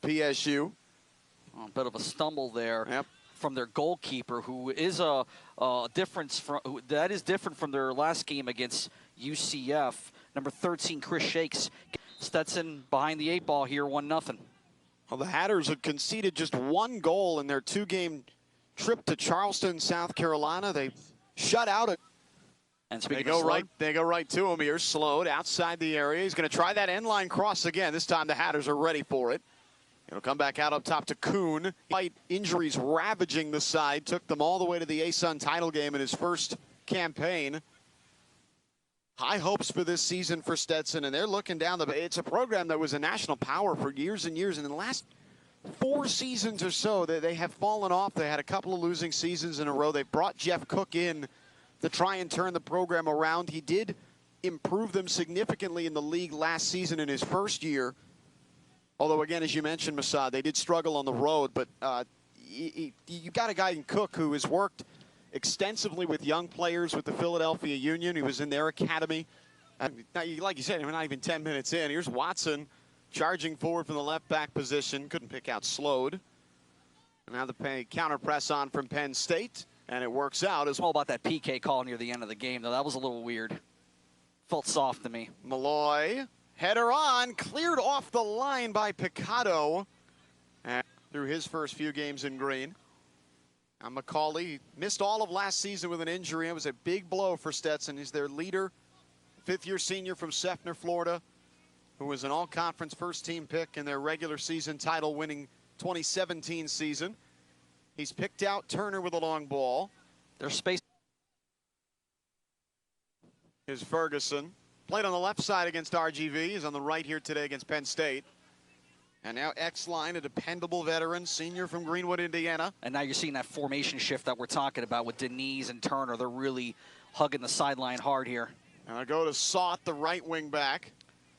PSU. A bit of a stumble there. Yep. From their goalkeeper, who is a difference from that is different from their last game against UCF. Number 13, Chris Shakes. Stetson behind the 8 ball here, 1-0. Well, the Hatters had conceded just 1 goal in their 2-game trip to Charleston, South Carolina. They shut out it. And they go right to him here. Slowed outside the area. He's going to try that end line cross again. This time the Hatters are ready for it. It'll come back out up top to Kuhn. Injuries ravaging the side. Took them all the way to the ASUN title game in his first campaign. High hopes for this season for Stetson, and they're looking down the... It's a program that was a national power for years and years, and in the last 4 seasons or so, they have fallen off. They had a couple of losing seasons in a row. They brought Jeff Cook in to try and turn the program around. He did improve them significantly in the league last season in his first year. Although, again, as you mentioned, Masad, they did struggle on the road. But you got a guy in Cook who has worked extensively with young players with the Philadelphia Union. He was in their academy. Now, like you said, we're not even 10 minutes in. Here's Watson charging forward from the left back position. Couldn't pick out, slowed. And now the counter press on from Penn State. And it works out. It's all about that PK call near the end of the game, though. That was a little weird. Felt soft to me. Malloy. Header on, cleared off the line by Picado through his first few games in green. Now McCauley missed all of last season with an injury. It was a big blow for Stetson. He's their leader, 5th-year senior from Seffner, Florida, who was an all-conference first-team pick in their regular season title-winning 2017 season. He's picked out Turner with a long ball. There's space. Here's Ferguson. Played on the left side against RGV. He's on the right here today against Penn State. And now X-Line, a dependable veteran, senior from Greenwood, Indiana. And now you're seeing that formation shift that we're talking about with Denise and Turner. They're really hugging the sideline hard here. Now I go to Sauth, the right wing back.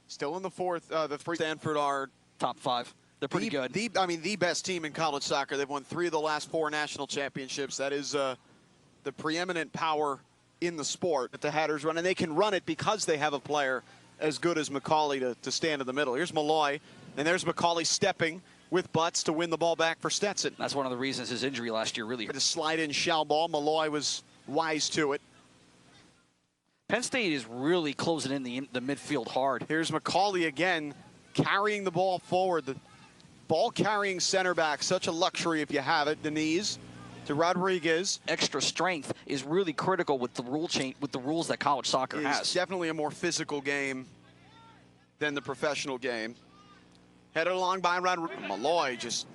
Still in the three. Stanford are top 5. They're pretty good. The best team in college soccer. They've won 3 of the last 4 national championships. That is the preeminent power in the sport that the Hatters run, and they can run it because they have a player as good as McCauley to stand in the middle. Here's Malloy, and there's McCauley stepping with Butts to win the ball back for Stetson. That's one of the reasons his injury last year really hurt. To slide in shell ball, Malloy was wise to it. Penn State is really closing in the midfield hard. Here's McCauley again, carrying the ball forward. The ball-carrying center back, such a luxury if you have it. Denise to Rodriguez. Extra strength is really critical with the rules that college soccer has. It's definitely a more physical game than the professional game. Headed along by Rodriguez. Malloy just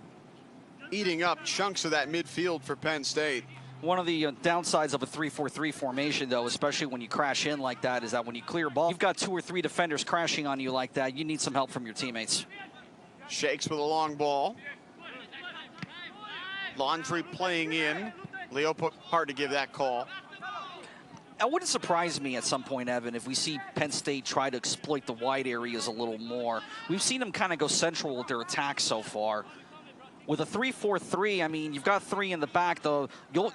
eating up chunks of that midfield for Penn State. One of the downsides of a 3-4-3 formation, though, especially when you crash in like that, is that when you clear ball, you've got 2 or 3 defenders crashing on you like that. You need some help from your teammates. Shakes with a long ball. Laundry playing in. Leo put hard to give that call. It wouldn't surprise me at some point, Evan, if we see Penn State try to exploit the wide areas a little more. We've seen them kind of go central with their attack so far. With a 3-4-3, I mean, you've got 3 in the back, though.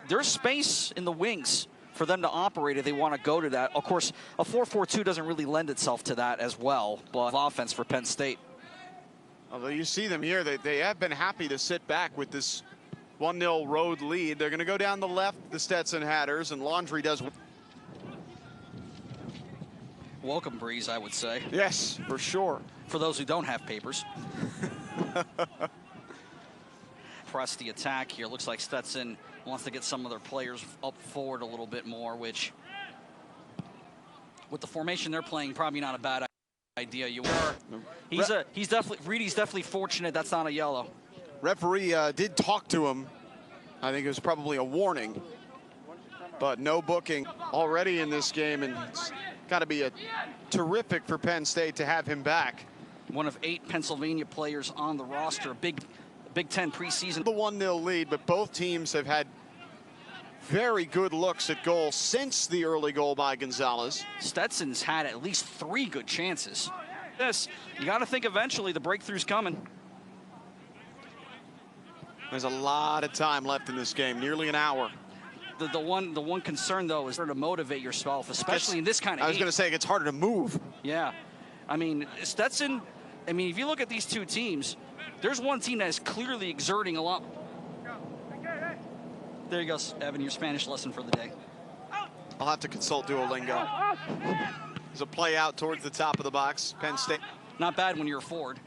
There's space in the wings for them to operate if they want to go to that. Of course, a 4-4-2 doesn't really lend itself to that as well, but offense for Penn State. Although you see them here, they have been happy to sit back with this 1-0 road lead. They're going to go down the left, the Stetson Hatters, and Laundry does. Welcome breeze, I would say. Yes, for sure. For those who don't have papers. Press the attack here. Looks like Stetson wants to get some of their players up forward a little bit more, which with the formation they're playing, probably not a bad idea. Reedy's definitely fortunate that's not a yellow. Referee did talk to him. I think it was probably a warning, but no booking already in this game, and it's got to be a terrific for Penn State to have him back. One of 8 Pennsylvania Players on the roster. Big Ten preseason. The 1-0 lead, but both teams have had very good looks at goal since the early goal by Gonzalez. Stetson's had at least 3 good chances. You got to think eventually the breakthrough's coming. There's a lot of time left in this game, nearly an hour. The one concern, though, is to motivate yourself, especially in this kind of game. I was going to say, it gets harder to move. Yeah. I mean, Stetson, if you look at these 2 teams, there's one team that is clearly exerting a lot. There you go, Evan, your Spanish lesson for the day. I'll have to consult Duolingo. There's a play out towards the top of the box. Penn State. Not bad when you're a forward.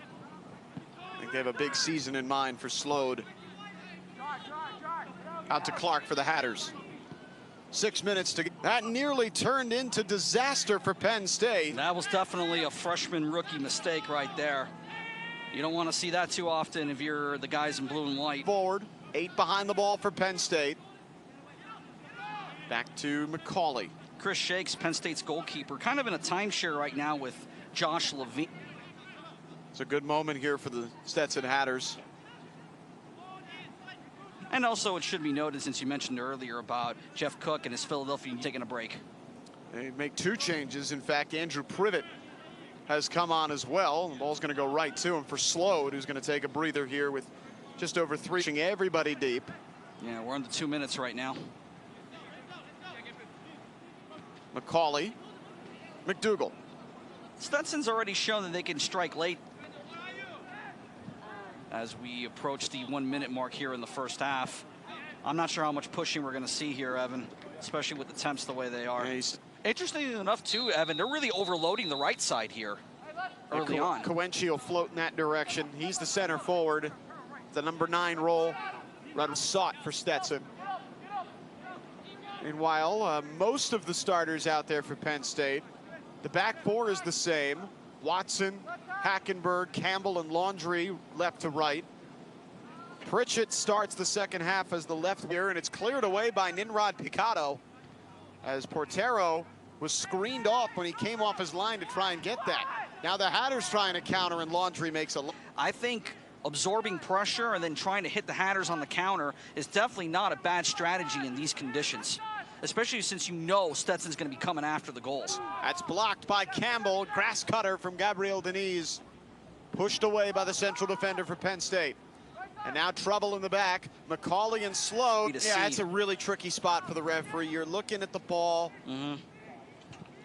I think they have a big season in mind for Slode. Out to Clark for the Hatters. 6 minutes to get. That nearly turned into disaster for Penn State. That was definitely a freshman rookie mistake right there. You don't want to see that too often if you're the guys in blue and white. Forward, 8 behind the ball for Penn State. Back to McCauley. Chris Shakes, Penn State's goalkeeper, kind of in a timeshare right now with Josh Levine. It's a good moment here for the Stetson Hatters. And also it should be noted, since you mentioned earlier about Jeff Cook and his Philadelphia taking a break. They make 2 changes. In fact, Andrew Privet has come on as well. The ball's going to go right to him for Slode, who's going to take a breather here with just over 3. Everybody deep. Yeah, we're on the 2 minutes right now. McCauley, McDougal. Stetson's already shown that they can strike late as we approach the 1 minute mark here in the first half. I'm not sure how much pushing we're going to see here, Evan, especially with the temps the way they are. Yeah, interestingly enough, too, Evan, they're really overloading the right side here early on. Coenci will float in that direction. He's the center forward. The number 9 role. Run sought for Stetson. Meanwhile, most of the starters out there for Penn State. The back 4 is the same. Watson, Hackenberg, Campbell, and Laundrie left to right. Pritchett starts the second half as the left here, and it's cleared away by Ninrod Picado as Portero was screened off when he came off his line to try and get that. Now the Hatters trying to counter, and Laundrie makes a... I think absorbing pressure and then trying to hit the Hatters on the counter is definitely not a bad strategy in these conditions, especially since you know Stetson's going to be coming after the goals. That's blocked by Campbell. Grass cutter from Gabriel Deniz. Pushed away by the central defender for Penn State. And now trouble in the back. McCauley and Slode. Yeah, that's a really tricky spot for the referee. You're looking at the ball.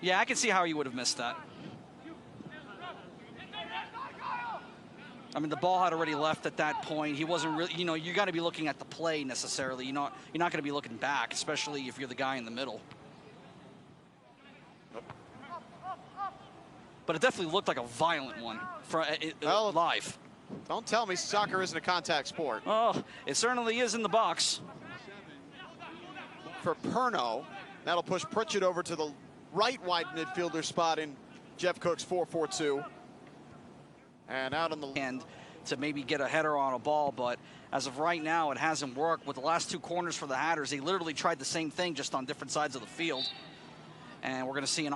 Yeah, I can see how you would have missed that. I mean, the ball had already left at that point. He wasn't really, you know, you got to be looking at the play necessarily. You're not going to be looking back, especially if you're the guy in the middle. But it definitely looked like a violent one for live. Don't tell me soccer isn't a contact sport. Oh, it certainly is in the box. For Perno, that'll push Pritchett over to the right wide midfielder spot in Jeff Cook's 4-4-2. And out on the end to maybe get a header on a ball, but as of right now, it hasn't worked. With the last 2 corners for the Hatters, they literally tried the same thing, just on different sides of the field. And we're going to see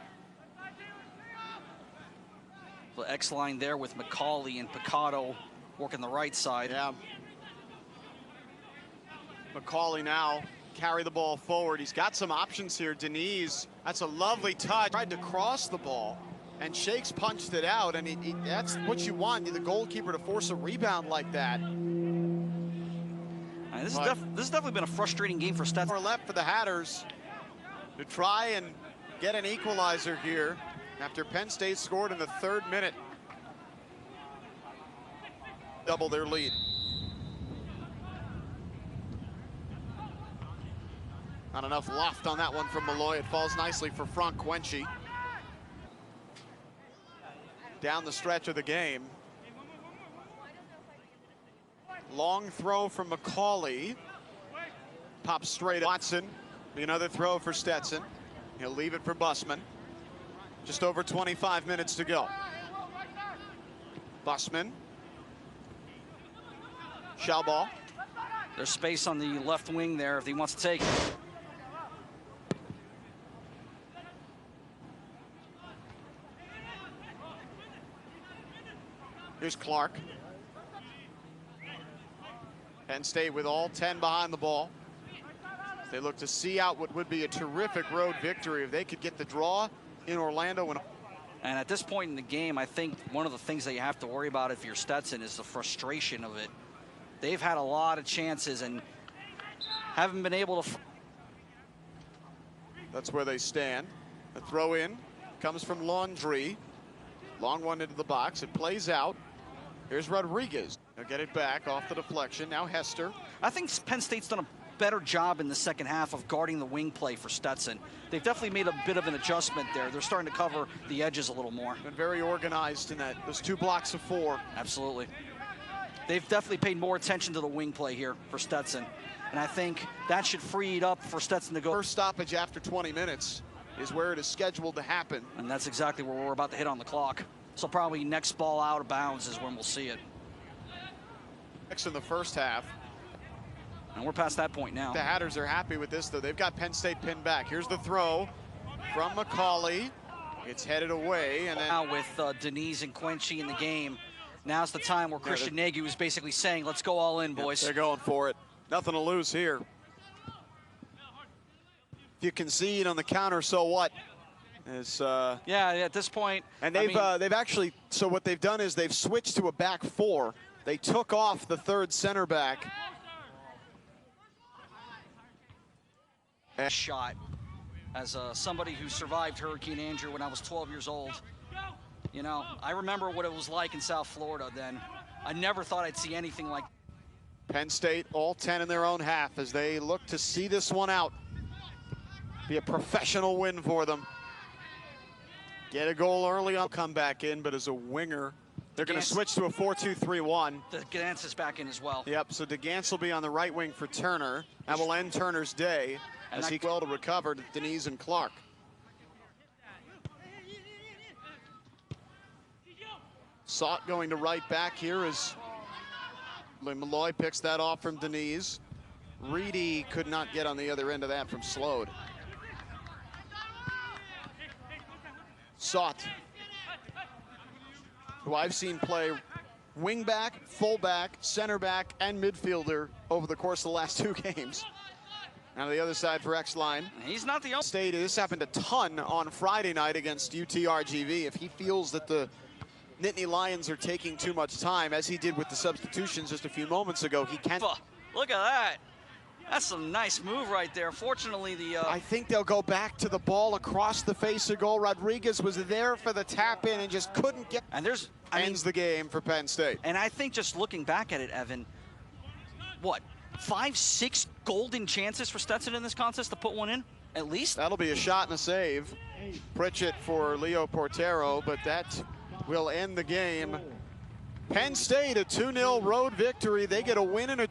the X line there with McCauley and Picado working the right side. Yeah. McCauley now carry the ball forward. He's got some options here. Deniz, that's a lovely touch. Tried to cross the ball, and Shakes punched it out, and that's what you want, the goalkeeper to force a rebound like that. This has definitely been a frustrating game for Stetson. More left for the Hatters to try and get an equalizer here after Penn State scored in the 3rd minute. Double their lead. Not enough loft on that one from Malloy. It falls nicely for Frank Coenci. Down the stretch of the game. Long throw from McCauley. Pops straight at Watson. Another throw for Stetson. He'll leave it for Busman. Just over 25 minutes to go. Busman. Shell ball. There's space on the left wing there if he wants to take it. Here's Clark. Penn State with all 10 behind the ball. They look to see out what would be a terrific road victory if they could get the draw in Orlando. And at this point in the game, I think one of the things that you have to worry about if you're Stetson is the frustration of it. They've had a lot of chances and haven't been able to. That's where they stand. The throw in comes from Laundrie. Long one into the box. It plays out. Here's Rodriguez. They'll get it back off the deflection. Now Hester. I think Penn State's done a better job in the second half of guarding the wing play for Stetson. They've definitely made a bit of an adjustment there. They're starting to cover the edges a little more. Been very organized in that. Those 2 blocks of 4. Absolutely. They've definitely paid more attention to the wing play here for Stetson. And I think that should free it up for Stetson to go. First stoppage after 20 minutes is where it is scheduled to happen. And that's exactly where we're about to hit on the clock. So probably next ball out of bounds is when we'll see it. Next in the first half. And we're past that point now. The Hatters are happy with this, though. They've got Penn State pinned back. Here's the throw from McCauley. It's headed away. And then now with Denise and Quenchy in the game, now's the time where Christian Nagy was basically saying, let's go all in, boys. They're going for it. Nothing to lose here. If you concede on the counter, so what? It's, yeah, at this point. And they've actually, so what they've done is they've switched to a back 4. They took off the 3rd center back. Shot. As somebody who survived Hurricane Andrew when I was 12 years old, you know, I remember what it was like in South Florida then. I never thought I'd see anything like. Penn State all 10 in their own half as they look to see this one out. Be a professional win for them. Get a goal early on, come back in, but as a winger, they're going to switch to a 4-2-3-1. The Gans is back in as well. Yep, so DeGance will be on the right wing for Turner. That will end Turner's day as he well to recover to Denise and Clark. Sott going to right back here as Malloy picks that off from Denise. Reedy could not get on the other end of that from Slode. Sott, who I've seen play wing back, full back, center back, and midfielder over the course of the last 2 games. Now the other side for X-Line. He's not the only. State, this happened a ton on Friday night against UTRGV. If he feels that the Nittany Lions are taking too much time, as he did with the substitutions just a few moments ago, he can't. Look at that. That's some nice move right there. Fortunately, I think they'll go back to the ball across the face of goal. Rodriguez was there for the tap in and just couldn't get. And ends the game for Penn State. And I think just looking back at it, Evan, what, 5, 6 golden chances for Stetson in this contest to put one in, at least? That'll be a shot and a save. Pritchett for Leo Portero, but that will end the game. Penn State, a 2-0 road victory. They get a win and a